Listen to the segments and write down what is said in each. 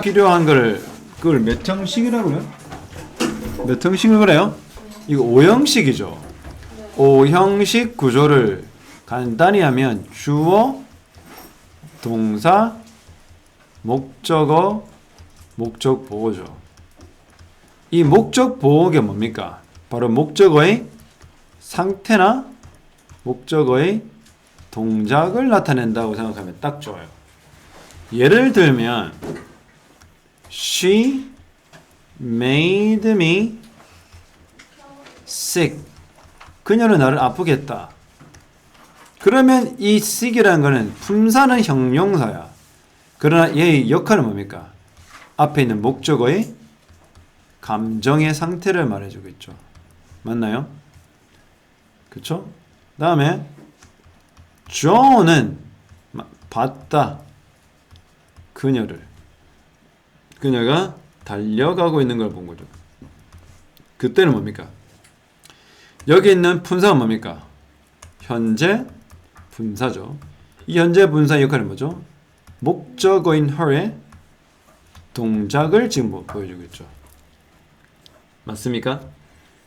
필요한 걸 그걸 몇 형식이라고 그래요? 몇 형식을 그래요? 이거 5형식이죠. 5형식 구조를 간단히 하면 주어, 동사, 목적어, 목적 보호죠. 이 목적 보호가 뭡니까? 바로 목적어의 상태나 목적어의 동작을 나타낸다고 생각하면 딱 좋아요. 예를 들면 She made me sick. 그녀는 나를 아프게 했다. 그러면 이 sick이라는 거는 품사는 형용사야. 그러나 얘의 역할은 뭡니까? 앞에 있는 목적어의 감정의 상태를 말해주고 있죠. 맞나요? 그쵸? 다음에 John은 봤다. 그녀가 달려가고 있는 걸 본 거죠. 그때는 뭡니까? 여기 있는 분사가 뭡니까? 현재 분사죠. 이 현재 분사의 역할은 뭐죠? 목적어인 her의 동작을 지금 보여주고 있죠. 맞습니까?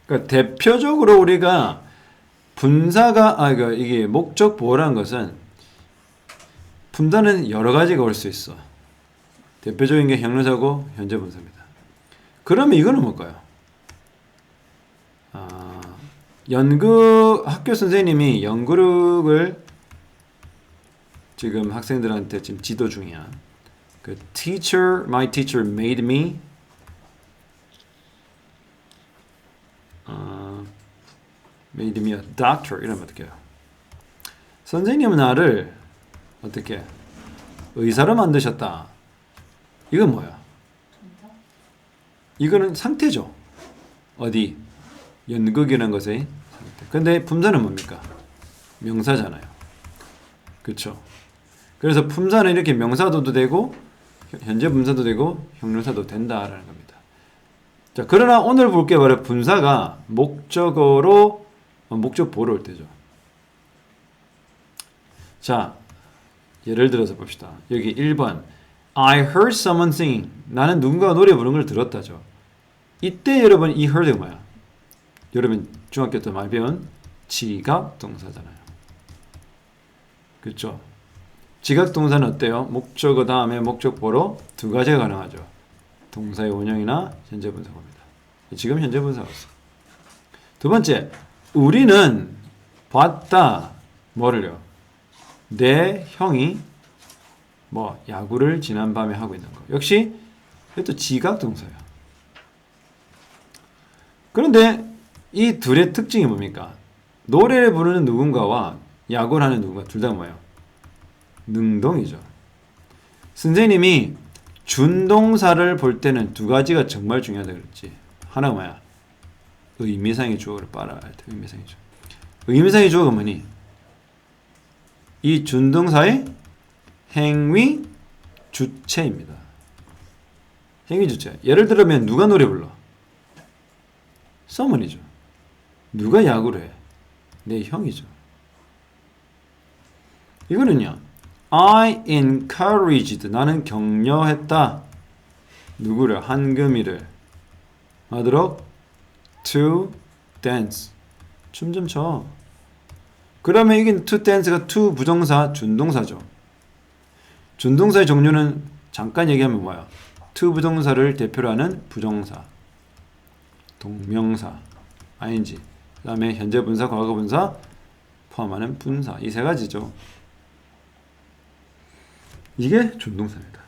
그러니까 대표적으로 우리가 분사가 이게 목적 보호라는 것은 분사는 여러 가지가 올 수 있어. 대표적인 게 형용사고 현재 분사입니다. 그러면 이거는 뭘까요? 학교 선생님이 연구력을 지금 학생들한테 지금 지도 중이야. 그 my teacher made me a doctor 이러면 어떻게 해요? 선생님은 나를 어떻게 의사로 만드셨다. 이건 뭐야? 이거는 상태죠. 어디? 연극이라는 것의 상태. 근데 품사는 뭡니까? 명사잖아요. 그렇죠? 그래서 품사는 이렇게 명사도 되고 현재 분사도 되고 형용사도 된다라는 겁니다. 자, 그러나 오늘 볼 게 바로 분사가 목적어로 목적 보호로 올 때죠. 자, 예를 들어서 봅시다. 여기 1번 I heard someone singing. 나는 누군가가 노래 부르는 걸 들었다죠. 이때 여러분 이 heard가 뭐야? 여러분 중학교 때 많이 배운 지각 동사잖아요. 그렇죠? 지각 동사는 어때요? 목적어 다음에 목적보로 두 가지가 가능하죠. 동사의 원형이나 현재 분사입니다. 지금 현재 분사가 왔어. 두 번째, 우리는 봤다. 뭐를요? 내 형이 야구를 지난밤에 하고 있는 거. 역시 이것도 지각 동사예요. 그런데 이 둘의 특징이 뭡니까? 노래를 부르는 누군가와 야구를 하는 누군가 둘 다 뭐예요? 능동이죠. 선생님이 준동사를 볼 때는 두 가지가 정말 중요하다 그랬지. 하나가 뭐야? 의미상의 주어를 빨아야 돼. 의미상의 주어. 의미상의 주어가 뭐니? 이 준동사의 행위 주체입니다. 행위 주체. 예를 들면 누가 노래 불러? someone이죠. 누가 야구를 해? 내 형이죠. 이거는요. I encouraged. 나는 격려했다. 누구를? 한금이를. 하도록 to dance. 춤 좀 춰. 그러면 이게 to dance가 to 부정사 준동사죠. 준동사의 종류는 잠깐 얘기하면 뭐야? to 부정사를 대표로 하는 부정사, 동명사, ing, 그 다음에 현재 분사, 과거 분사 포함하는 분사. 이 세 가지죠. 이게 준동사입니다.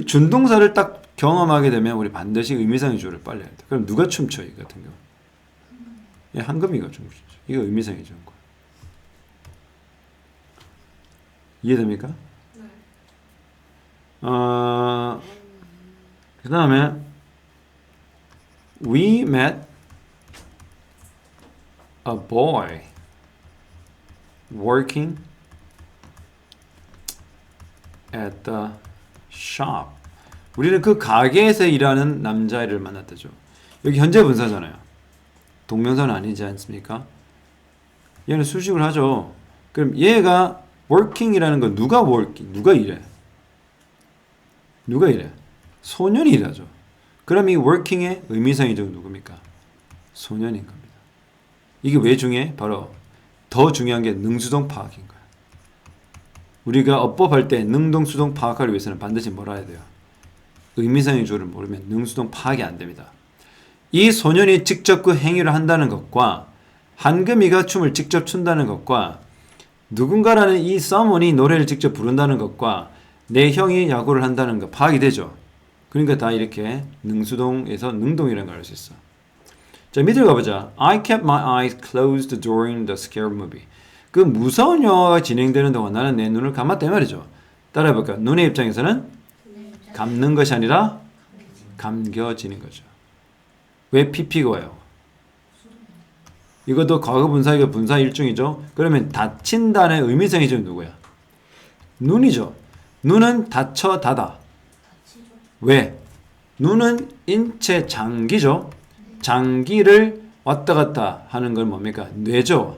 준동사를 딱 경험하게 되면 우리 반드시 의미상의 주어를 빨리 해야 돼. 그럼 누가 춤춰? 이 같은 경우. 한금이가 춤추죠. 이거 의미상의 주어인 거야. 이해됩니까? 네. 그 다음에 We met a boy working at the shop. 우리는 그 가게에서 일하는 남자애를 만났다죠. 여기 현재 분사잖아요. 동명사는 아니지 않습니까? 얘는 수식을 하죠. 그럼 얘가 working이라는 건 누가 working? 누가 일해? 누가 일해? 소년이라죠. 그럼 이 working의 의미상의적은 누굽니까? 소년인 겁니다. 이게 왜 중요해? 바로 더 중요한 게 능수동 파악인 거야. 우리가 어법할 때 능동수동 파악하기 위해서는 반드시 뭘 해야 돼요? 의미상의 주어를 모르면 능수동 파악이 안 됩니다. 이 소년이 직접 그 행위를 한다는 것과 한금이가 춤을 직접 춘다는 것과 누군가라는 이 someone이 노래를 직접 부른다는 것과 내 형이 야구를 한다는 것 파악이 되죠. 그러니까 다 이렇게 능수동에서 능동이라는 걸 알 수 있어. 자, 밑으로 가보자. I kept my eyes closed during the scare movie. 그 무서운 영화가 진행되는 동안 나는 내 눈을 감았다 이 말이죠. 따라해볼까요? 눈의 입장에서는 감는 것이 아니라 감겨지는 거죠. 왜 PP가 와요? 이것도 과거 분사이고 분사 일종이죠. 그러면 닫힌다는 의미상이 좀 누구야? 눈이죠. 눈은 닫혀 닫아. 왜? 눈은 인체 장기죠. 장기를 왔다 갔다 하는 건 뭡니까? 뇌죠.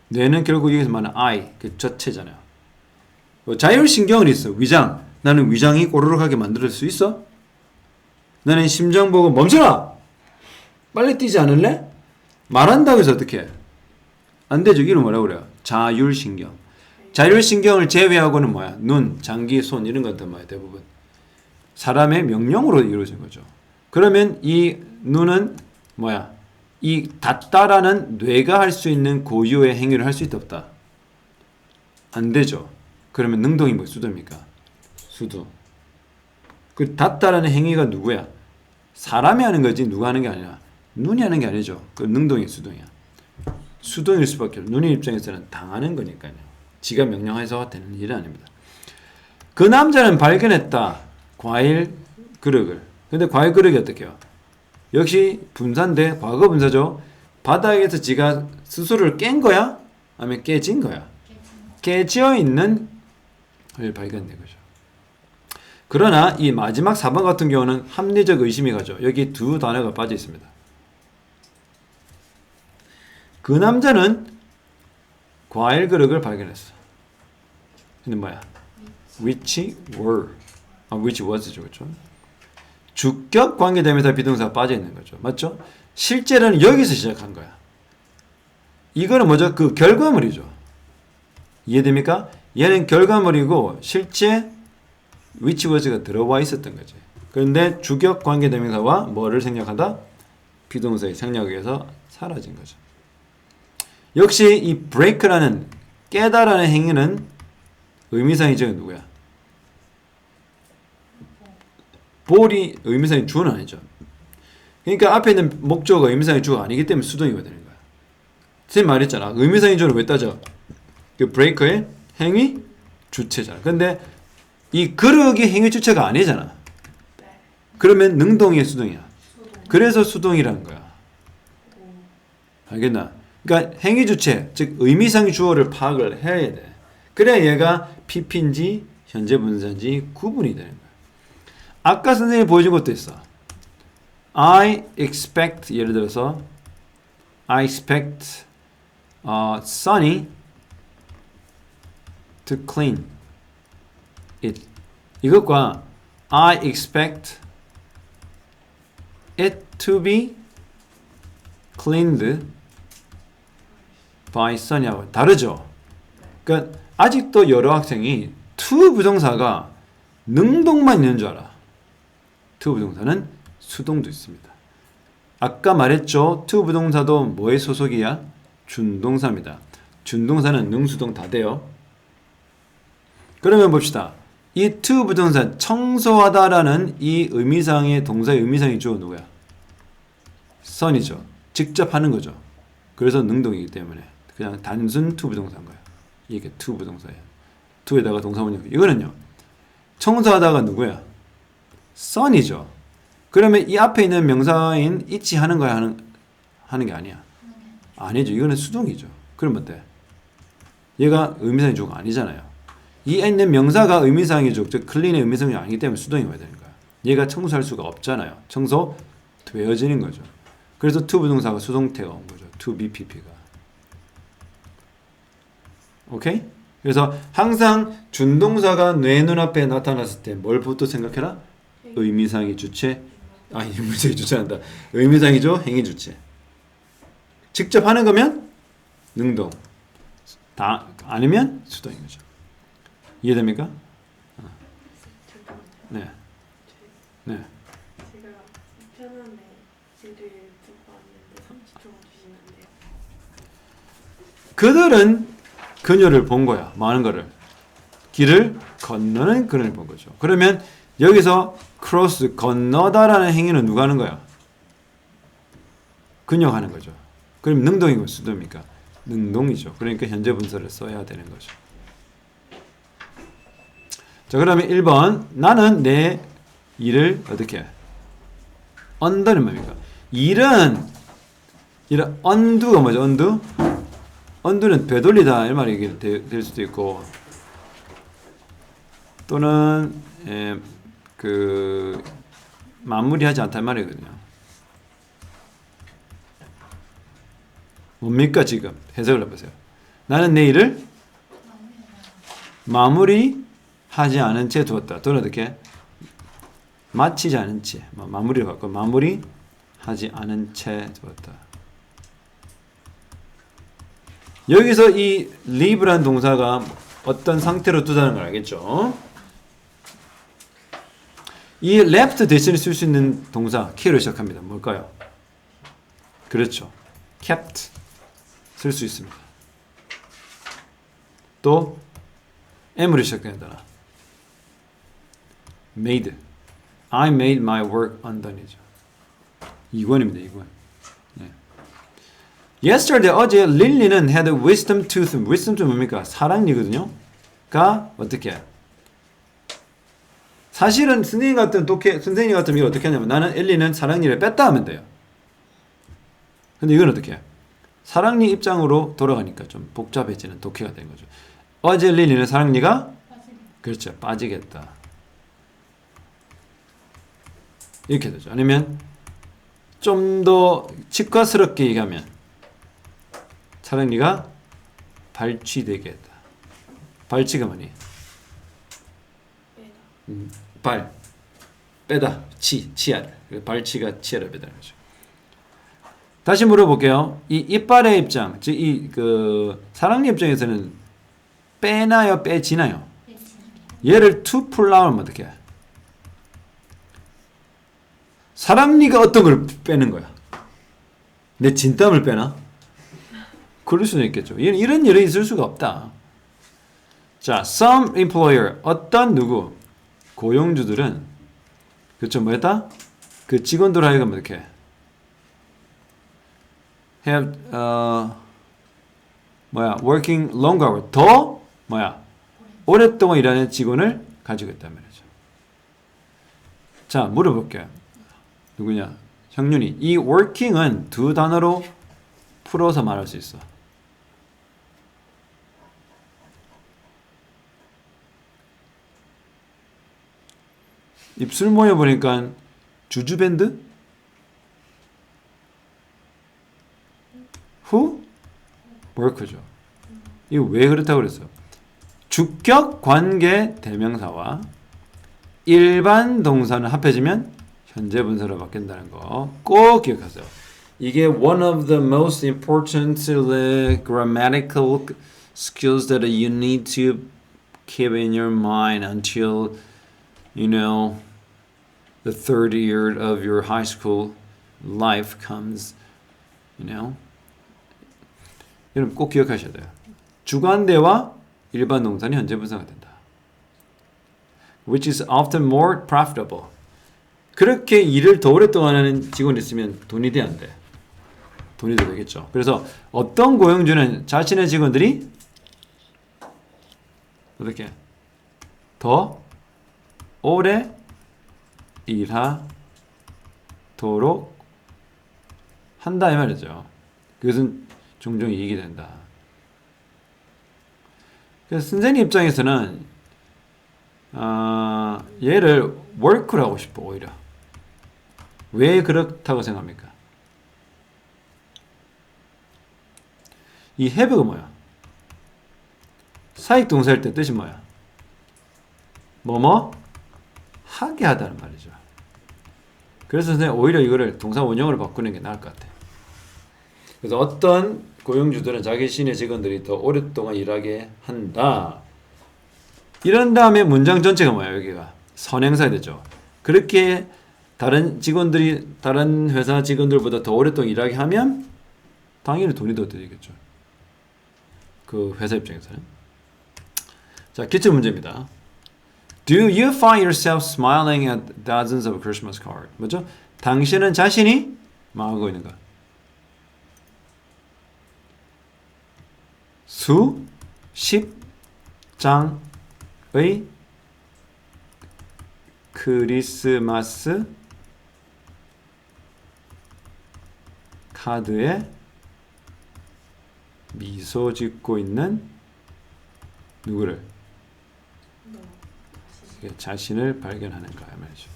뇌는 결국 여기서 말하는 I, 그 저체잖아요. 자율신경은 있어. 위장. 나는 위장이 꼬르륵하게 만들 수 있어? 나는 심장 보고 멈춰라! 빨리 뛰지 않을래? 말한다고 해서 어떻게 해? 안 되죠. 이름 뭐라고 그래요? 자율신경. 자율신경을 제외하고는 뭐야? 눈, 장기, 손 이런 것들 뭐야? 대부분. 사람의 명령으로 이루어진 거죠. 그러면 이 눈은 뭐야? 이 닫다라는 뇌가 할 수 있는 고유의 행위를 할 수 있다 없다? 안 되죠. 그러면 능동이 뭐 수도입니까? 수도. 그 닫다라는 행위가 누구야? 사람이 하는 거지 누가 하는 게 아니라 눈이 하는 게 아니죠. 그 능동이 수동이야. 수동일 수밖에 없어요. 눈의 입장에서는 당하는 거니까요. 지가 명령해서 되는 일은 아닙니다. 그 남자는 발견했다. 과일 그릇을. 근데 과일 그릇이 어떻게 해요? 역시 분사인데 과거 분사죠. 바닥에서 지가 스스로를 깬 거야? 아니면 깨진 거야? 깨져 있는 걸 발견된 거죠. 그러나 이 마지막 4번 같은 경우는 합리적 의심이 가죠. 여기 두 단어가 빠져 있습니다. 그 남자는 과일 그릇을 발견했어. 근데 뭐야? which were. which was죠. 그렇죠? 주격 관계대명사 비동사가 빠져 있는 거죠. 맞죠? 실제로는 여기서 시작한 거야. 이거는 뭐죠? 그 결과물이죠. 이해됩니까? 얘는 결과물이고 실제 which was가 들어와 있었던 거지. 그런데 주격 관계대명사와 뭐를 생략한다? 비동사의 생략에 의해서 사라진 거죠. 역시 이 break라는 깨다라는 행위는 의미상의적인 누구야? 볼이 의미상의 주어는 아니죠. 그러니까 앞에 있는 목적어가 의미상의 주어가 아니기 때문에 수동이가 되는 거야. 선생님 말했잖아. 의미상의 주어를 왜 따져? 그 break의 행위 주체잖아. 근데 이 그릇이 행위 주체가 아니잖아. 그러면 능동이야 수동이야? 그래서 수동이라는 거야. 알겠나? 그러니까 행위 주체, 즉 의미상의 주어를 파악을 해야 돼. 그래야 얘가 PP인지 현재 분사인지 구분이 되는 거야. 아까 선생님이 보여준 것도 있어. I expect, 예를 들어서 I expect Sunny to clean it. 이것과 I expect it to be cleaned by Sunny하고 다르죠. 그러니까 아직도 여러 학생이 to 부정사가 능동만 있는 줄 알아. to 부동사는 수동도 있습니다. 아까 말했죠. to 부동사도 뭐의 소속이야? 준동사입니다. 준동사는 능수동 다 돼요. 그러면 봅시다. 이 to 부동사 청소하다라는 이 의미상의 동사의 의미상의 주어 누구야? sun이죠. 직접 하는 거죠. 그래서 능동이기 때문에 그냥 단순 to 부동사인 거예요. 이게 to 부동사예요. to에다가 동사원이 이거는요. 청소하다가 누구야? sun이죠. 그러면 이 앞에 있는 명사인 있지 하는 거야 하는 게 아니야. 아니죠. 이거는 수동이죠. 그럼 어때? 얘가 의미상의 주어가 아니잖아요. 이 있는 명사가 의미상의 주어, 즉 clean의 의미상이 아니기 때문에 수동이 와야 되는 거야. 얘가 청소할 수가 없잖아요. 청소 되어지는 거죠. 그래서 to 부동사가 수동태가 온 거죠. to be pp가. 오케이? 그래서 항상 준동사가 뇌 눈앞에 나타났을 때 뭘부터 생각해라? 의미상의 주체. 의미상의 주체한다. 의미상이죠. 행위 주체. 직접 하는 거면 능동. 다 아니면 수동인 거죠. 이해됩니까? 네. 네. 제가 2,000원에 길을 두고 왔는데 30초만 주시면 안 돼요? 그들은 그녀를 본 거야. 많은 거를. 길을 건너는 그녀를 본 거죠. 그러면 여기서 cross 건너다라는 행위는 누가 하는 거야? 그녀가 하는 거죠. 그럼 능동이고 수동입니까? 능동이죠. 그러니까 현재 분사를 써야 되는 거죠. 자, 그러면 1번. 나는 내 일을 어떻게 해? undo는 뭡니까? 일은 undo가 뭐죠? undo? undo는 되돌리다 이 말이 될 수도 있고 또는 마무리하지 않다 이 말이거든요. 뭡니까 지금? 해석을 해보세요. 나는 내 일을 마무리하지 않은 채 두었다. 또는 어떻게? 마치지 않은 채. 마무리를 바꿔. 마무리하지 않은 채 두었다. 여기서 이 leave라는 동사가 어떤 상태로 두다는 걸 알겠죠? 이 left 대신에 쓸 수 있는 동사 k로 시작합니다. 뭘까요? 그렇죠. kept 쓸 수 있습니다. 또 m으로 시작된다. made. I made my work undone이죠. 2권입니다. 2권. 네. Yesterday 어제 릴리는 had wisdom tooth. wisdom 좀 뭡니까? 사랑니거든요. 가 어떻게? 사실은 선생님 같은 이거 어떻게 하냐면 나는 엘리는 사랑니를 뺐다 하면 돼요. 근데 이건 어떻게 해? 사랑니 입장으로 돌아가니까 좀 복잡해지는 독해가 된 거죠. 어제 릴리는 사랑니가 그렇죠. 빠지겠다. 이렇게 되죠. 아니면 좀 더 치과스럽게 얘기하면 사랑니가 발치되겠다. 발치가 뭐니? 빼다. 치아를. 발치가 치아를 빼다는 거죠. 다시 물어볼게요. 이 이빨의 입장, 즉 사랑니 입장에서는 빼나요, 빼지나요? 얘를 to pull out하면 어떻게 해? 사랑니가 어떤 걸 빼는 거야? 내 진땀을 빼나? 그럴 수는 있겠죠. 이런 일이 있을 수가 없다. 자, some employer, 어떤 누구, 고용주들은 그렇죠, 뭐였다? 그 직원들 하여금 어떻게 해? have working longer hour 더 오랫동안 일하는 직원을 가지고 있단 말이죠. 자, 물어볼게요. 누구냐? 형윤이. 이 working은 두 단어로 풀어서 말할 수 있어. 입술 모여보니까 주주밴드? who? work죠. 이거 왜 그렇다고 그랬어? 주격 관계 대명사와 일반 동사는 합해지면 현재 분사로 바뀐다는 거 꼭 기억하세요. 이게 one of the most important grammatical skills that you need to keep in your mind until the third year of your high school life comes. 여러분 꼭 기억하셔야 돼요. 주관대와 일반 동사는 현재 분사가 된다. Which is often more profitable. 그렇게 일을 더 오랫동안 하는 직원이 있으면 돈이 돼, 안 돼? 돈이 더 되겠죠. 그래서 어떤 고용주는 자신의 직원들이 어떻게 더 오래 일하도록 한다 이 말이죠. 그것은 종종 이익이 된다. 그래서 선생님 입장에서는 얘를 work를 하고 싶어. 오히려 왜 그렇다고 생각합니까? 이 have가 뭐야? 사익동사일 때 뜻이 뭐야? 뭐뭐 하게 하다는 말이죠. 그래서 선생님 오히려 이거를 동사 원형으로 바꾸는 게 나을 것 같아요. 그래서 어떤 고용주들은 자기 시내 직원들이 더 오랫동안 일하게 한다. 이런 다음에 문장 전체가 뭐야? 여기가 선행사야 되죠. 그렇게 다른 직원들이 다른 회사 직원들보다 더 오랫동안 일하게 하면 당연히 돈이 더 들겠죠. 그 회사 입장에서는. 자, 기출 문제입니다. Do you find yourself smiling at dozens of Christmas cards? 뭐죠? 당신은 자신이 뭐 하고 있는가? 수십 장의 크리스마스 카드에 미소 짓고 있는 누구를? 자신을 발견하는가 말이죠.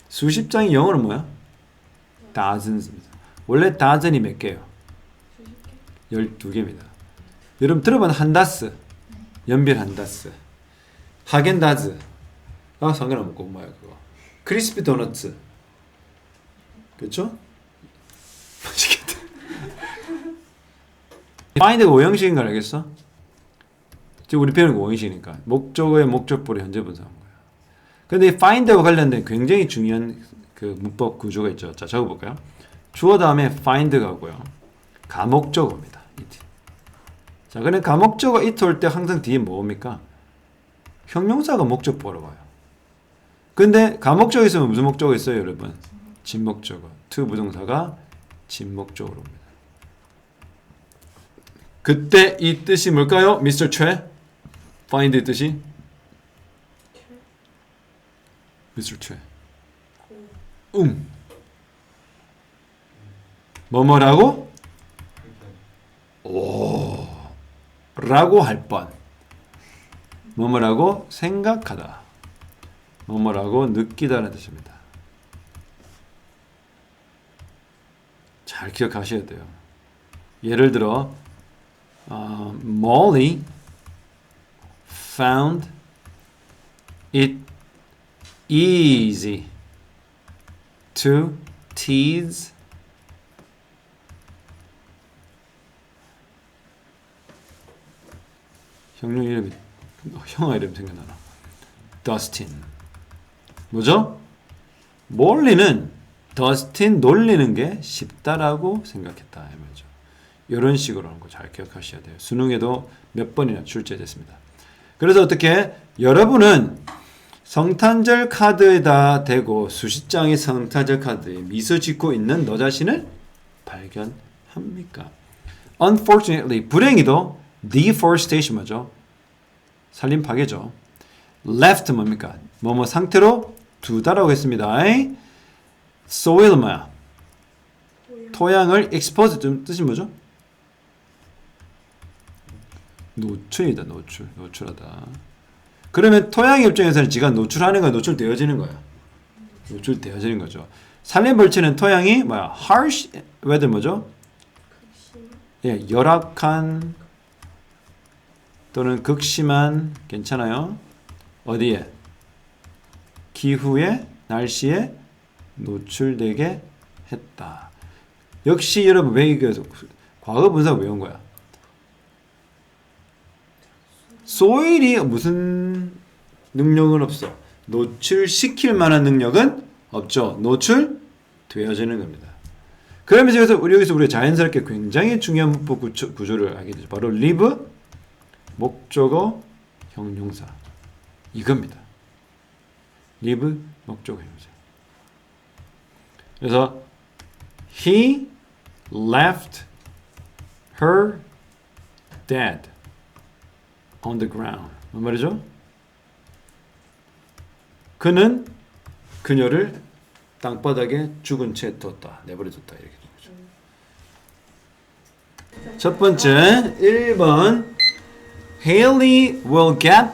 수십 장이 영어로 뭐야? dozens입니다. 원래 dozen이 몇 개예요? 12개입니다. 여러분 들어본 한다스, 연필 한다스, 하겐다즈, 상관없고 뭐야 그거, 크리스피 도너츠, 그렇죠? 맛있겠다. find가 오형식인 걸 알겠어? 지금 우리 배우는 거 오형식이니까 목적어의 목적보를 현재 분사한 거야. 근데 이 find와 관련된 굉장히 중요한 그 문법 구조가 있죠. 자, 적어볼까요? 주어 다음에 find 가고요. 가목적어입니다. it. 자, 그럼 가목적어 it 올 때 항상 뒤에 뭐입니까? 형용사가 목적보로 와요. 근데 가목적어 있으면 무슨 목적어 있어요, 여러분? 진목적어. to 부동사가 진목적으로 옵니다. 그때 이 뜻이 뭘까요? Mr. 최? find의 뜻이? Mr. 최. 뭐뭐라고? 오. 라고 할 뻔. 뭐뭐라고 생각하다. 뭐뭐라고 느끼다라는 뜻입니다. 잘 기억하셔야 돼요. 예를 들어 Molly found it easy to tease 형용 이름이 형아 이름 생각나나? Dustin. 뭐죠? 몰리는 더스틴 놀리는 게 쉽다라고 생각했다. 말이죠. 이런 식으로 하는 거 잘 기억하셔야 돼요. 수능에도 몇 번이나 출제됐습니다. 그래서 어떻게 여러분은 성탄절 카드에다 대고 수십 장의 성탄절 카드에 미소 짓고 있는 너 자신을 발견합니까? Unfortunately, 불행히도 deforestation 뭐죠? 산림 파괴죠. left 뭡니까? 뭐뭐 상태로 두다라고 했습니다. soil 뭐야? 토양을 expose 좀 뜻이 뭐죠? 노출이다. 노출하다. 그러면 토양 입장에서는 지가 노출하는 거야, 노출되어지는 거야? 노출되어지는 거죠. 산림 벌치는 토양이 뭐야? harsh weather 뭐죠? 예, 열악한 또는 극심한 괜찮아요? 어디에? 기후에 날씨에 노출되게 했다. 역시 여러분 왜 이거 과거 분사 외운 거야? 소일이 무슨 능력은 없어. 노출시킬 만한 능력은 없죠. 노출되어지는 겁니다. 그러면서 여기서 우리가 자연스럽게 굉장히 중요한 문법 구조를 알게 되죠. 바로 live 목적어 형용사 이겁니다. live 목적어 형용사. 그래서 he left her dead on the ground. 뭔 말이죠? 그는 그녀를 땅바닥에 죽은 채 뒀다. 내버려뒀다. 이렇게 되는 거죠. 첫 번째 1번 Haley will get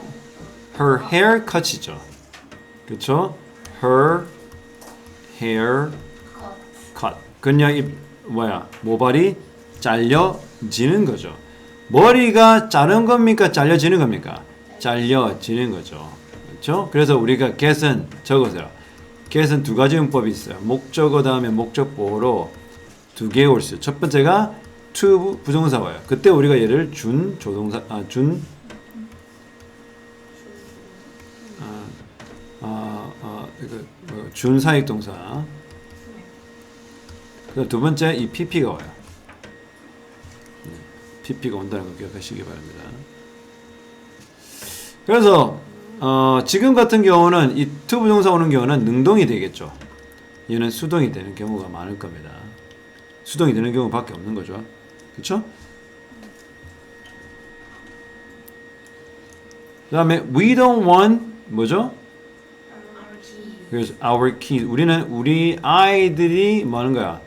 her hair cut이죠. 그렇죠? Her hair cut. 그녀 모발이 잘려지는 거죠. 머리가 자른 겁니까? 잘려지는 겁니까? 잘려지는 거죠. 그렇죠? 그래서 우리가 get은 적으세요. get은 두 가지 문법이 있어요. 목적어 다음에 목적보호로 두 개의 올 수. 첫 번째가 to 부정사 와요. 그때 우리가 얘를 준 조동사 준 사역 동사. 그리고 두 번째 이 pp가 와요. pp가 온다는 거 기억하시기 바랍니다. 그래서 지금 같은 경우는 이 to 부정사 오는 경우는 능동이 되겠죠. 얘는 수동이 되는 경우가 많을 겁니다. 수동이 되는 경우밖에 없는 거죠. 그렇죠? 그 다음에 we don't want 뭐죠? 그래서 our kids 우리 아이들이 뭐 하는 거야?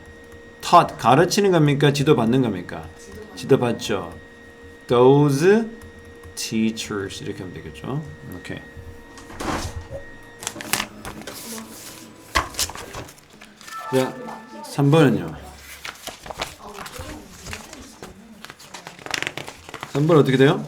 taught 가르치는 겁니까? 지도 받는 겁니까? 지도 받죠. those teachers 이렇게 하면 되겠죠. 오케이. 자, 3번은요. 3번 어떻게 돼요?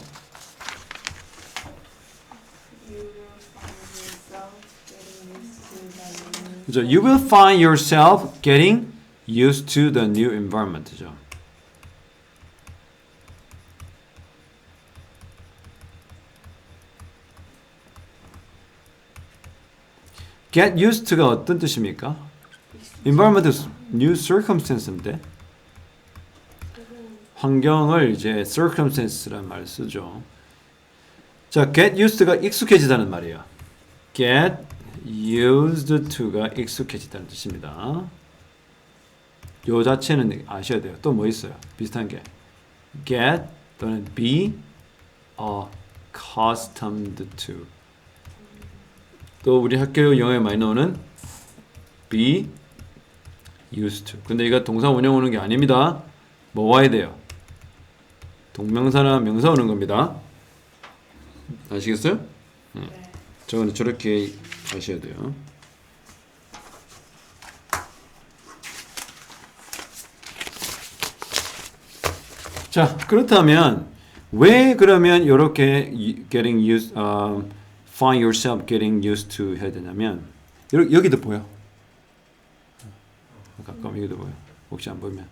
그죠? You will find yourself getting used to the new environment죠. Get used to가 어떤 뜻입니까? Environment is new circumstance인데 환경을 이제 circumstance라는 말을 쓰죠. 자, get used to가 익숙해지다는 말이에요. Get used to가 익숙해지다는 뜻입니다. 요 자체는 아셔야 돼요. 또 뭐 있어요? 비슷한 게 get 또는 be accustomed to. 또 우리 학교 영어에 많이 나오는 be used to. 근데 이거 동사 원형 오는 게 아닙니다. 뭐 와야 돼요? 동명사나 명사 오는 겁니다. 아시겠어요? 저거는 저렇게 하셔야 돼요. 자, 그렇다면 왜 그러면 이렇게 getting used, find yourself getting used to 해야 되냐면 여기도 보여. 가까움 여기도 보여. 혹시 안 보이면.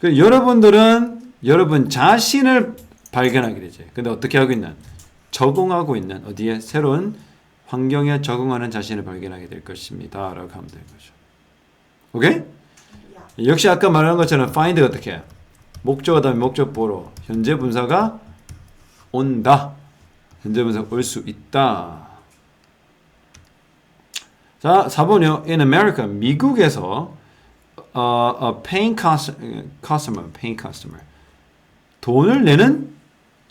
여러분들은 여러분 자신을 발견하게 되죠. 근데 어떻게 하고 있는? 적응하고 있는 어디에 새로운 환경에 적응하는 자신을 발견하게 될 것입니다. 라고 하면 되는 거죠. 오케이? 역시 아까 말한 것처럼 find가 어떻게 해요? 목적어 다음에 목적보로 현재 분사가 온다. 현재 분사가 올 수 있다. 자, 4번이요. In America, 미국에서 a paying customer, 돈을 내는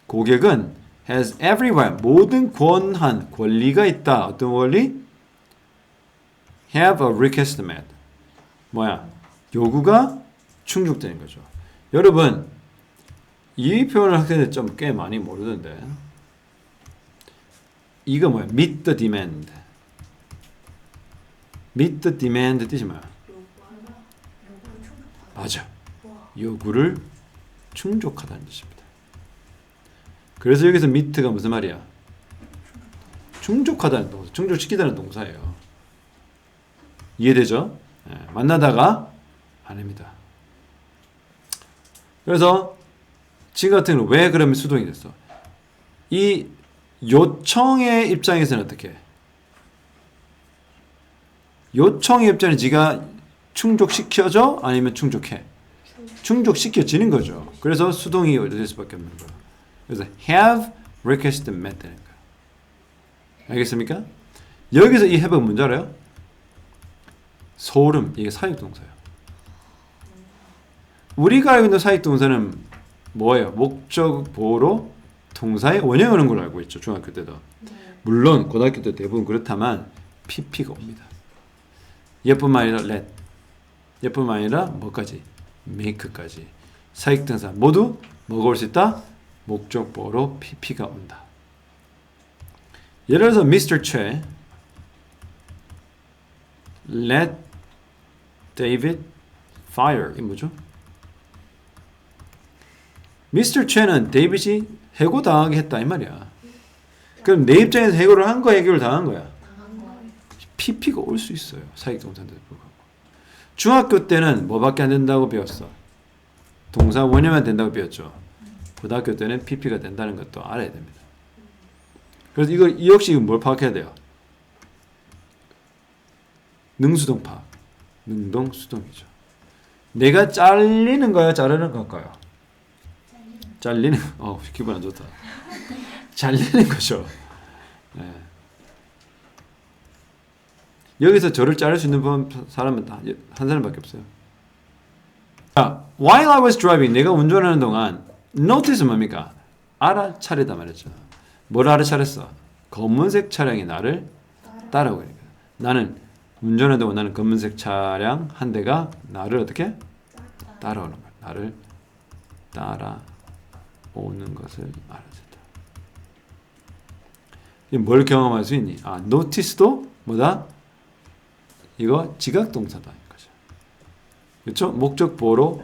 고객은 has every right, 모든 권리가 있다. 어떤 권리? Have a request met. 뭐야? 요구가 충족되는 거죠. 여러분, 이 표현을 학생들 좀 꽤 많이 모르던데. 이거 뭐야? Meet the demand. Meet the demand 뜻이 뭐야? 맞아. 요구를 충족하다는 뜻입니다. 그래서 여기서 meet가 무슨 말이야? 충족하다는 동사, 충족시키다는 동사예요. 이해되죠? 네, 만나다가 아닙니다. 그래서 지금 같은 경우는 왜 그러면 수동이 됐어? 이 요청의 입장에서는 어떻게 해? 요청의 입장에 지가 충족시켜줘? 아니면 충족해? 충족시켜지는 거죠. 그래서 수동이 될 수밖에 없는 거예요. 그래서 have requested met 되는 거예요. 알겠습니까? 여기서 이 have가 뭔지 알아요? 소름, 이게 사역동사예요. 우리가 알고 있는 사역동사는 뭐예요? 목적 보호로 동사의 원형이 오는 걸로 알고 있죠. 중학교 때도. 물론 고등학교 때 대부분 그렇다만 pp가 옵니다. 얘뿐만 아니라 let, 얘뿐만 아니라 뭐까지? make까지. 사역동사 모두 뭐가 올 수 있다? 목적 보호로 pp가 온다. 예를 들어서 Mr. Che let David fire. 이 뭐죠? Mr. Che는 데이빗이 해고당하게 했다 이 말이야. 그럼 내 입장에서 해고를 한 거야, 해고를 당한 거야? PP가 올 수 있어요. 사익동사인데도 불구하고. 중학교 때는 뭐밖에 안 된다고 배웠어? 동사 원형만 된다고 배웠죠. 고등학교 때는 PP가 된다는 것도 알아야 됩니다. 그래서 이 역시 뭘 파악해야 돼요? 능수동 파악. 능동수동이죠. 내가 잘리는 거야, 자르는 걸까요? 잘리는. 기분 안 좋다. 잘리는 거죠. 네. 여기서 저를 자를 수 있는 사람은 한 사람밖에 없어요. 자, while I was driving, 내가 운전하는 동안 notice 뭡니까? 알아차리다 말했죠. 뭘 알아차렸어? 검은색 차량이 나를 따라오고 있는 거야. 나는 운전하는 동안 나는 검은색 차량 한 대가 나를 어떻게? 따라오는 거야. 나를 따라오는 것을 알아챘다. 뭘 경험할 수 있니? notice도 뭐다? 이거 지각동사다. 그렇죠? 목적 보호로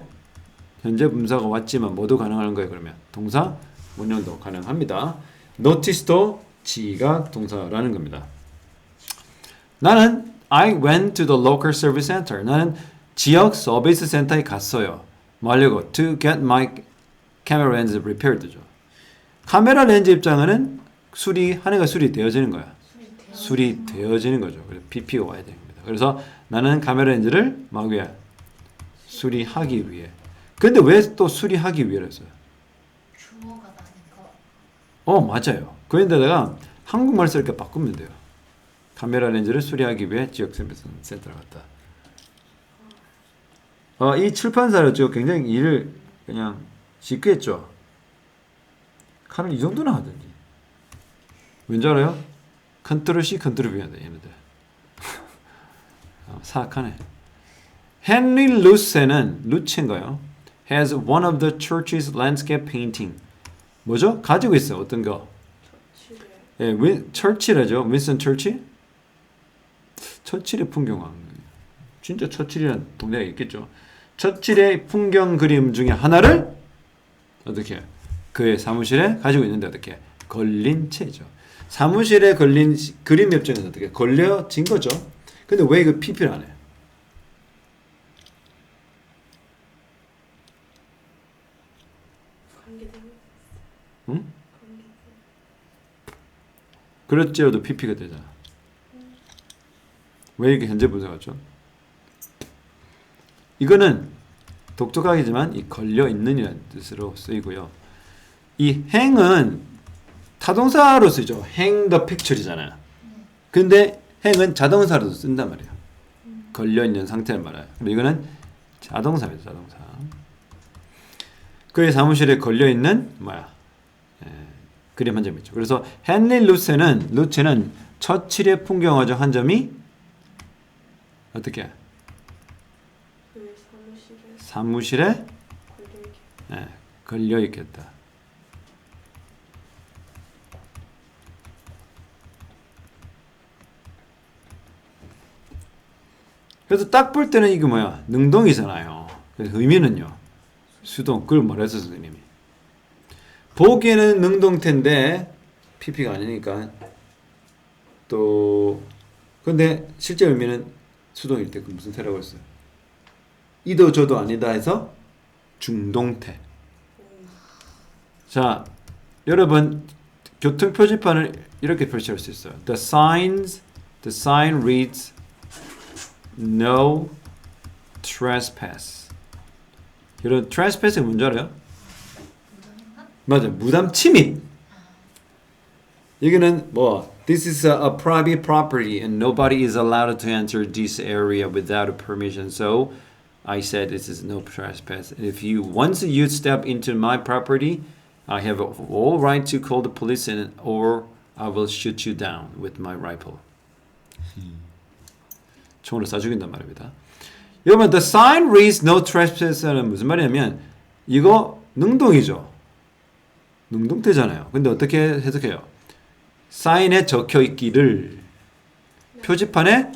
현재 분사가 왔지만 모두 가능한 거예요. 그러면 동사 원형도 가능합니다. notice도 지각 동사라는 겁니다. 나는 I went to the local service center. 나는 지역 서비스 센터에 갔어요. 뭐 하려고? To get my camera lens repaired죠. 카메라 렌즈 입장은 수리되어지는 거야. 수리되어지는 거죠. 그래서 PP가 와야 됩니다. 그래서 나는 카메라 렌즈를 막 위해 수리하기 위해. 근데 왜 또 수리하기 위해였어요? 주어가 나니까. 맞아요. 그런데다가 한국말 쓸 때 바꾸면 돼요. 카메라 렌즈를 수리하기 위해 지역 서비스 센터에 갔다. 이 출판사였죠. 굉장히 일을 그냥 쉽게 했죠. 칼은 이 정도나 하던지. 왠지 알아요? 컨트롤 C, 컨트롤 V 한다, 얘네들. 사악하네. 헨리 루체인가요? has one of the church's landscape painting. 뭐죠? 가지고 있어요. 어떤 거? 처칠이죠. 윈스턴 처칠? 처칠의 풍경화. 진짜 처칠이라는 동네가 있겠죠. 처칠의 풍경 그림 중에 하나를 어떻게 그의 사무실에 가지고 있는데 어떻게 걸린 채죠. 사무실에 걸린 그림 협정은 어떻게 걸려진 거죠. 근데 왜 이거 PP를 안 해요? 응? 그렇지라도 PP가 되잖아. 왜 이렇게 현재 분사 같죠? 이거는 독특하지만 이 걸려 있는이라는 뜻으로 쓰이고요. 이 행은 타동사로 쓰죠. hang the picture이잖아요. 근데 행은 자동사로도 쓴단 말이에요. 걸려 있는 상태를 말해요. 이거는 자동사입니다. 자동사. 그의 사무실에 걸려 있는 그림 한 점 있죠. 그래서 헨리 루체는 처칠의 풍경화 중 한 점이 어떻게? 그 사무실에 걸려 있겠다. 그래서 딱 볼 때는 이게 뭐야? 능동이잖아요. 그래서 의미는요. 수동. 그걸 말했어 선생님이. 보기에는 능동태인데 PP가 아니니까 또 근데 실제 의미는 수동일 때 그 무슨 태라고 했어요? 이도 저도 아니다 해서 중동태. 자, 여러분 교통 표지판을 이렇게 표시할 수 있어요. The sign reads no trespass. 여러분 trespass의 뭔지 알아요? 맞아, 무단 침입. 여기는 This is a private property and nobody is allowed to enter this area without a permission. So I said this is no trespass. If once you step into my property, I have all right to call the police or I will shoot you down with my rifle. 총으로 쏴 죽인단 말입니다. 여러분, the sign reads no trespass는 무슨 말이냐면 이거 능동이죠. 능동태잖아요. 근데 어떻게 해석해요? 사인에 적혀 있기를 표지판에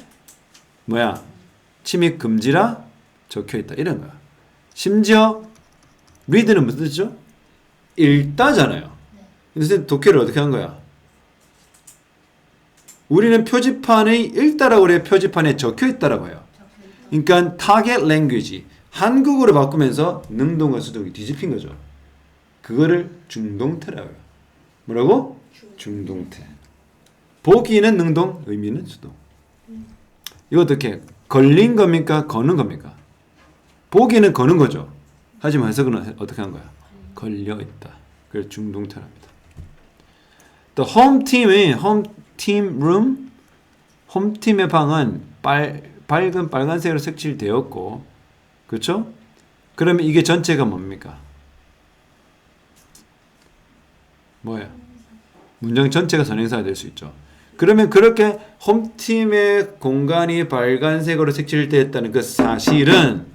침입 금지라 적혀 있다 이런 거야. 심지어 read는 무슨 뜻이죠? 읽다잖아요. 근데 독해를 어떻게 한 거야? 우리는 표지판의 읽다라고 그래요. 표지판에 적혀 있다라고 해요. 그러니까 타겟 랭귀지 한국어로 바꾸면서 능동과 수동이 뒤집힌 거죠. 그거를 중동태라고 해요. 뭐라고? 중동태. 보기는 능동, 의미는 수동. 이거 어떻게? 걸린 겁니까? 거는 겁니까? 보기는 거는 거죠. 하지만 해석은 어떻게 하는 거야? 걸려 있다. 그래서 중동태랍니다. 또 홈팀의 홈팀 룸, 홈팀의 방은 밝은 빨간색으로 색칠되었고, 그렇죠? 그러면 이게 전체가 뭡니까? 뭐예요? 문장 전체가 선행사가 될 수 있죠. 그러면 그렇게 홈팀의 공간이 빨간색으로 색칠되었다는 그 사실은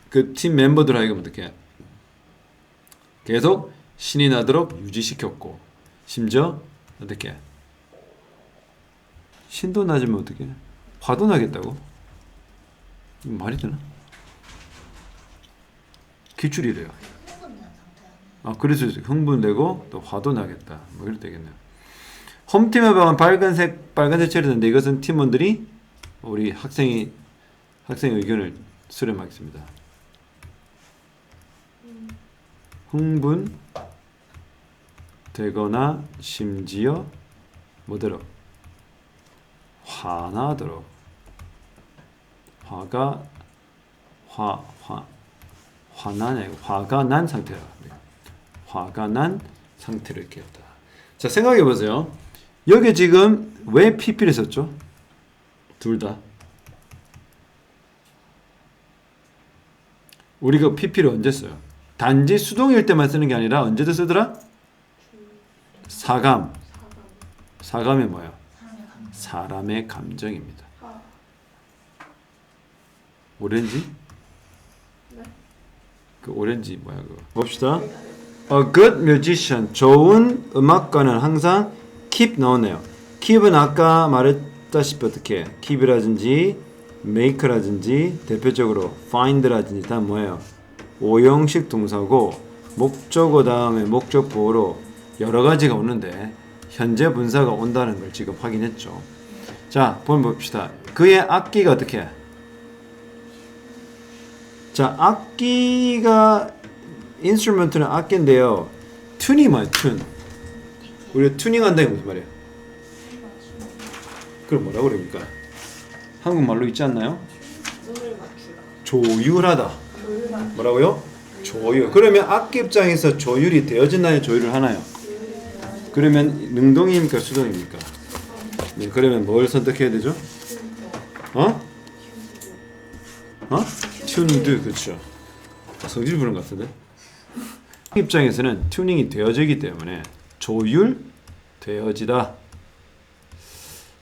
그 팀 멤버들 하여금 어떻게 계속 신이 나도록 유지시켰고, 심지어 어떻게 신도 낮으면 어떻게 화도 나겠다고? 말이 되나? 기출이래요. 흥분된 상태 아, 아니에요? 그래서 흥분되고 또 화도 나겠다. 뭐 이럴 되겠네요. 홈팀의 방은 빨간색 칠했는데 이것은 팀원들이 우리 학생의 의견을 수렴하겠습니다. 흥분되거나 심지어 뭐대로 화나도록 화가 난 상태라. 화가 난 상태를 이렇게 했다. 자, 생각해 보세요. 여기 지금 왜 PP를 썼죠? 둘 다. 우리가 PP를 언제 써요? 단지 수동일 때만 쓰는 게 아니라 언제도 쓰더라? 사감. 사감이 뭐예요? 사람의 감정입니다. 오렌지? 그 오렌지 뭐야 그거? 봅시다. A good musician, 좋은 음악가는 항상 keep 나오네요. keep은 아까 말했다시피 어떻게 keep이라든지 make라든지 대표적으로 find라든지 다 뭐예요? 오형식 동사고 목적어 다음에 목적 보호로 여러 가지가 오는데 현재 분사가 온다는 걸 지금 확인했죠. 자, 봅시다. 그의 악기가 어떻게 해? 자, 악기가 인스트루먼트는 악기인데요. 튠이 뭐야? 튠. 우리가 튜닝한다는 게 무슨 말이에요? 그럼 뭐라고 그럽니까? 한국말로 있지 않나요? 눈을 맞추다. 조율하다. 조율하다. 뭐라고요? 조율. 그러면 악기 입장에서 조율이 되어진다는 조율을 하나요? 그러면 능동입니까? 수동입니까? 네, 그러면 뭘 선택해야 되죠? 어? 튠드, 그렇죠. 성질 부른 것 같은데? 입장에서는 튜닝이 되어지기 때문에 조율되어지다.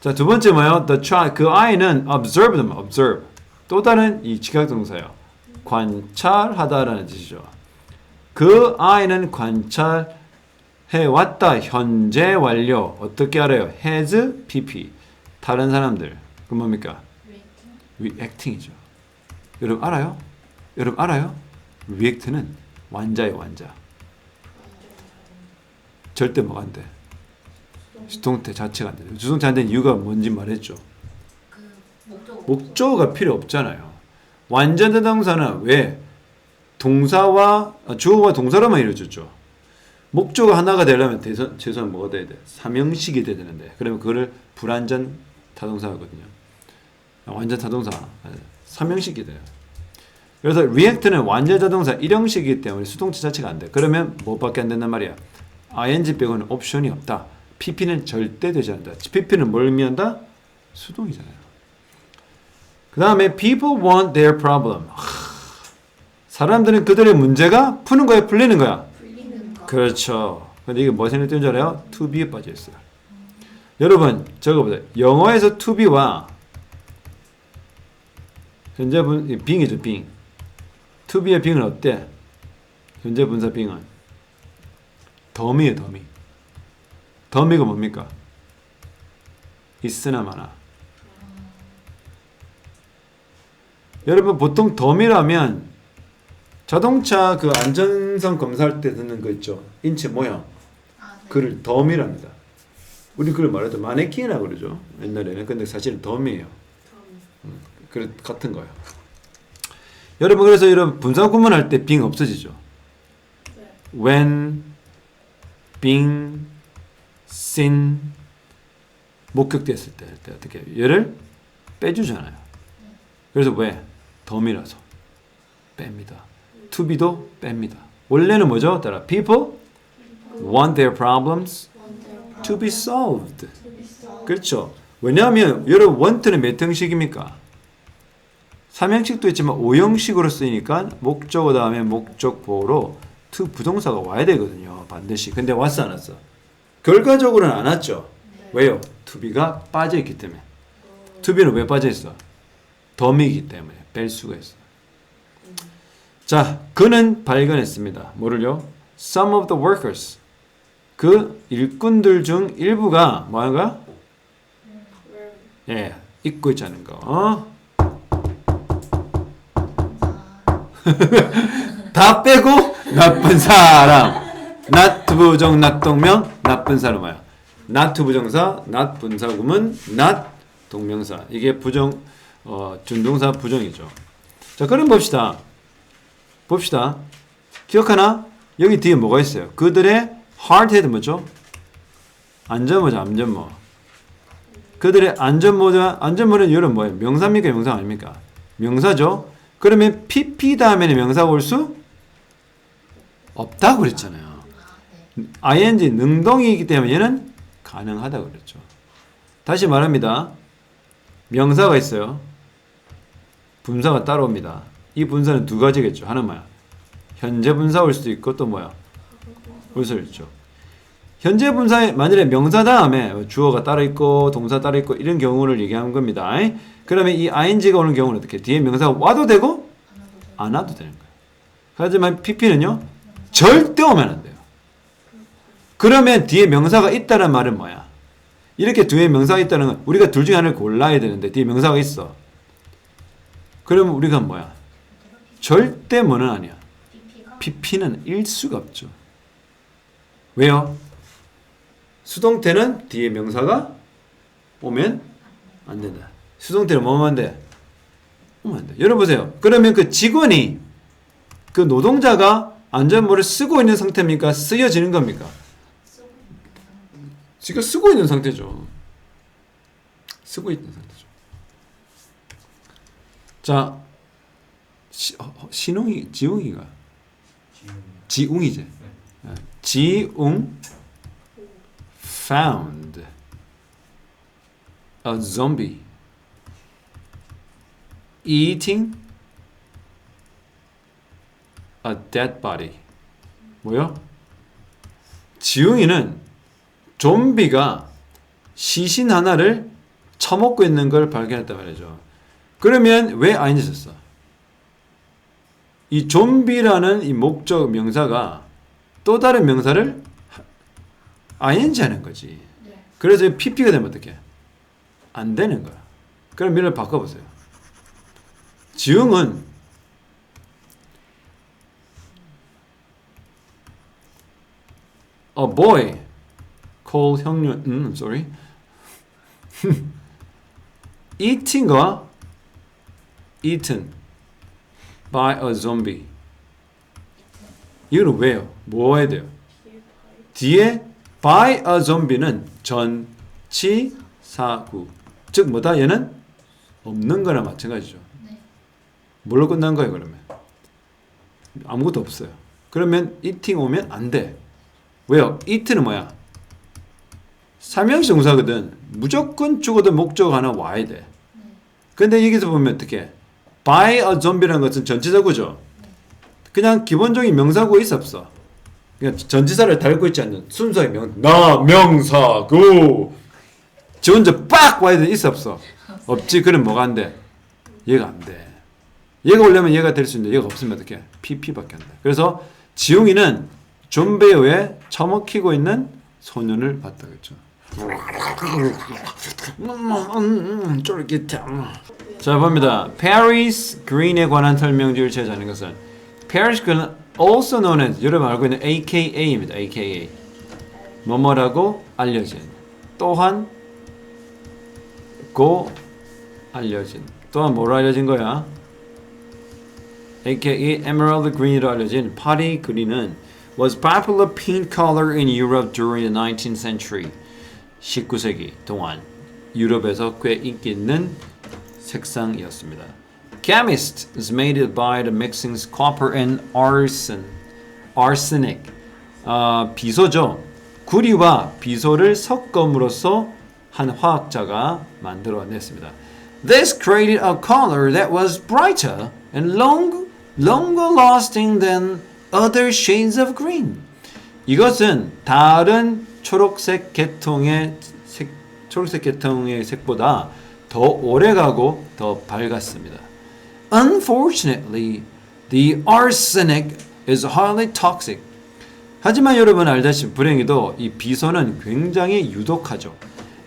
자, 두 번째 뭐예요? 그 아이는 observe. 또 다른 이 지각동사예요. 관찰하다라는 뜻이죠. 그 아이는 관찰해왔다. 현재 완료. 어떻게 알아요? has, pp. 다른 사람들. 그 뭡니까? reacting이죠. 여러분 알아요? react는 완자예요, 완자. 절대 뭐가 안 돼? 수동태 자체가 안 돼. 수동태 안 되는 이유가 뭔지 말했죠. 목적어가 필요 없잖아요. 완전대동사는 왜? 동사와 주어와 동사로만 이루어졌죠. 목적어 하나가 되려면 최소한 뭐가 돼야 돼? 삼형식이 돼야 되는데 그러면 그거를 불완전 타동사거든요. 완전 타동사 삼형식이 돼요. 그래서 react는 완전 자동사 1형식이기 때문에 수동태 자체가 안 돼. 그러면 뭐밖에 안 된단 말이야? ing 빼고는 옵션이 없다. pp는 절대 되지 않는다. pp는 뭘 의미한다? 수동이잖아요. 그 다음에 people want their problem. 사람들은 그들의 문제가 푸는 거야, 풀리는 거야? 풀리는 거. 그렇죠. 근데 이게 뭐 생각되는 줄 알아요? to be에 빠져 있어요. 여러분 적어보세요. 영어에서 to be와 현재 빙이죠, 빙. to be의 빙은 어때? 현재 분사 빙은 덤이에요, 덤이. 덤이가 뭡니까? 있으나 마나. 여러분 보통 덤이라면 자동차 그 안전성 검사할 때 듣는 거 있죠? 인체 모양. 네. 그를 덤이랍니다. 우리 그걸 말해도 마네킹이라고 그러죠. 옛날에는. 근데 사실은 덤이에요. 그래 같은 거예요. 여러분 그래서 이런 분사 구문할 때 being 없어지죠. 네. when, being, seen 목격됐을 때 어떻게 해요? 얘를 빼주잖아요. 그래서 왜? 덤이라서 뺍니다. to be도 뺍니다. 원래는 뭐죠? 따라 people want their problems to be solved. 그렇죠. 왜냐하면 여러분 want는 몇 형식입니까? 3형식도 있지만 5형식으로 쓰이니까 목적어 다음에 목적보로 to 부동사가 와야 되거든요. 반드시. 근데 왔어 안 왔어? 결과적으로는 안 왔죠. 왜요? to be가 빠져있기 때문에. to be는 왜 빠져있어? 덤이기 때문에 뺄 수가 있어. 자, 그는 발견했습니다. 뭐를요? Some of the workers. 그 일꾼들 중 일부가 뭐인가? 예, 잊고 있자는 거. 다 빼고 나쁜 사람. not 부정 not 동명 나쁜 사람 뭐야? not 부정사 not 분사구문 not 동명사. 이게 부정 준동사 부정이죠. 자, 그럼 봅시다. 기억하나? 여기 뒤에 뭐가 있어요? 그들의 hard head 뭐죠? 안전모자, 안전모. 그들의 안전모는 이런 뭐예요? 명사입니까? 명사 아닙니까? 명사죠. 그러면 PP 다음에는 명사가 올 수 없다고 그랬잖아요. ing 능동이기 때문에 얘는 가능하다고 그랬죠. 다시 말합니다. 명사가 있어요. 분사가 따로 옵니다. 이 분사는 두 가지겠죠. 하나는 뭐야? 현재 분사 올 수도 있고 또 뭐야? 올 수도 있죠. 현재 분사에 만일에 명사 다음에 주어가 따로 있고 동사 따로 있고 이런 경우를 얘기하는 겁니다. 그러면 이 ing가 오는 경우는 어떻게? 뒤에 명사가 와도 되고 안 와도 되는 거예요. 하지만 pp는요. 절대 오면 안 돼요. 그러면 뒤에 명사가 있다는 말은 뭐야? 이렇게 뒤에 명사가 있다는 건 우리가 둘 중에 하나를 골라야 되는데 뒤에 명사가 있어. 그러면 우리가 뭐야? 절대 뭐는 아니야. pp는 일 수가 없죠. 왜요? 수동태는 뒤에 명사가 오면 안 된다. 수동태는 뭐면 안 돼? 오면 안 돼. 여러분 보세요. 그러면 그 직원이 그 노동자가 안전모를 쓰고 있는 상태입니까? 쓰여지는 겁니까? 지금 쓰고 있는 상태죠. 쓰고 있는 상태죠. 자, 신웅이, 지웅이가 지웅이지. 지웅 found a zombie eating a dead body. 뭐요? 지웅이는 좀비가 시신 하나를 처먹고 있는 걸 발견했단 말이죠. 그러면 왜 ing 썼어? 이 좀비라는 이 목적 명사가 또 다른 명사를 ing 하는 거지. 그래서 pp가 되면 어떻게? 안 되는 거야. 그럼 미를 바꿔보세요. 지웅은 a boy called 형님, sorry. eating과 eaten by a zombie. 이거는 왜요? 뭐 해야 돼요? 뒤에 by a zombie는 전치사구. 즉 뭐다? 얘는 없는 거나 마찬가지죠. 뭘로 끝난 거예요, 그러면? 아무것도 없어요. 그러면 eating 오면 안 돼. 왜요? eat는 뭐야? 삼형식 동사거든. 무조건 죽어도 목적 하나 와야 돼. 근데 여기서 보면 어떻게? by a zombie라는 것은 전치사구죠. 그냥 기본적인 명사구 있어 없어? 그냥 전치사를 달고 있지 않는 순서의 명사구. 지 혼자 빡 와야 돼. 있어 없어? 없지. 그럼 뭐가 안 돼? 얘가 안 돼. 얘가 오려면 얘가 될 수 있는데 얘가 없으면 어떻게? pp밖에 안 돼. 그래서 지웅이는 좀비에 의해 처먹히고 있는 소년을 봤다 그랬죠. 쫄깃해. 자 봅니다. Paris Green에 관한 설명지를 제시하는 것은 Paris Green also known as 여러분 알고 있는 AKA입니다. AKA 뭐뭐라고 알려진. 또한 고 알려진 또한 뭐로 알려진 거야? aka emerald green으로 알려진 파리 그린은 was popular paint color in Europe during the 19th century. 19세기 동안 유럽에서 꽤 인기 있는 색상이었습니다. Chemist is made it by the mixing copper and arsenic. 비소죠. 구리와 비소를 섞음으로써 한 화학자가 만들어냈습니다. This created a color that was brighter and longer lasting than other shades of green. 이것은 다른 초록색 계통의 색보다 더 오래가고 더 밝았습니다. Unfortunately, the arsenic is highly toxic. 하지만 여러분 알다시피 불행히도 이 비소는 굉장히 유독하죠.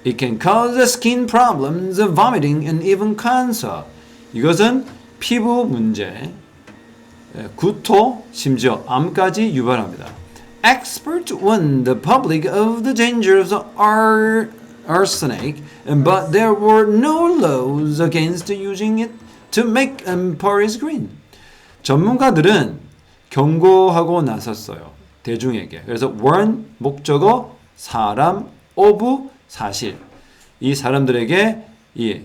It can cause skin problems, vomiting, and even cancer. 이것은 피부 문제, 구토, 심지어 암까지 유발합니다. Experts warned the public of the dangers of arsenic, but there were no laws against using it to make Paris green. 전문가들은 경고하고 나섰어요. 대중에게. 그래서 warn 목적어 사람, of 사실. 이 사람들에게 이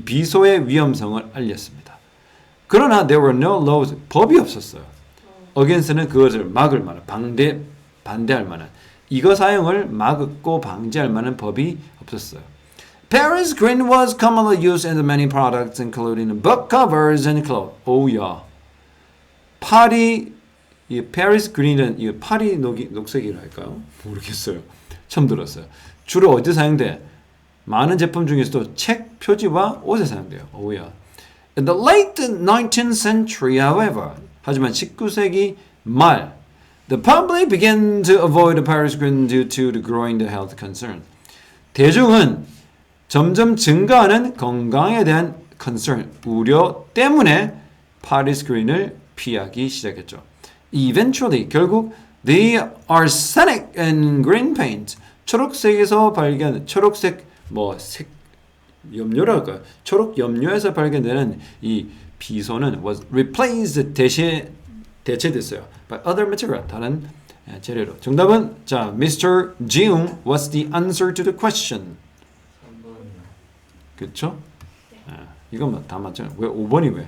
비소의 위험성을 알렸습니다. 그러나 there were no laws. 법이 없었어요. against는 그것을 막을 만한 반대할 만한 이거 사용을 막고 방지할 만한 법이 없었어요. Paris green was commonly used in many products including book covers and clothes. 오야. 이 Paris green은 이 파리 녹색이라 할까요? 모르겠어요. 처음 들었어요. 주로 어디 사용돼? 많은 제품 중에서도 책 표지와 옷에 사용돼요. 오야. In the late 19th century, however, 하지만 19세기 말, the public began to avoid Paris green due to the growing health concern. 대중은 점점 증가하는 건강에 대한 concern, 우려 때문에 파리스 그린을 피하기 시작했죠. Eventually, 결국 the arsenic and green paint, 초록색에서 발견, 초록색 염료랄까요? 초록 염료에서 발견되는 이 비소는 was replaced 대체됐어요. by other material, 다른 재료로. 정답은 자, Mr. Jiung, what's the answer to the question? 3번이요. 그렇죠? 이건 다 맞잖아요. 왜 5번이 왜?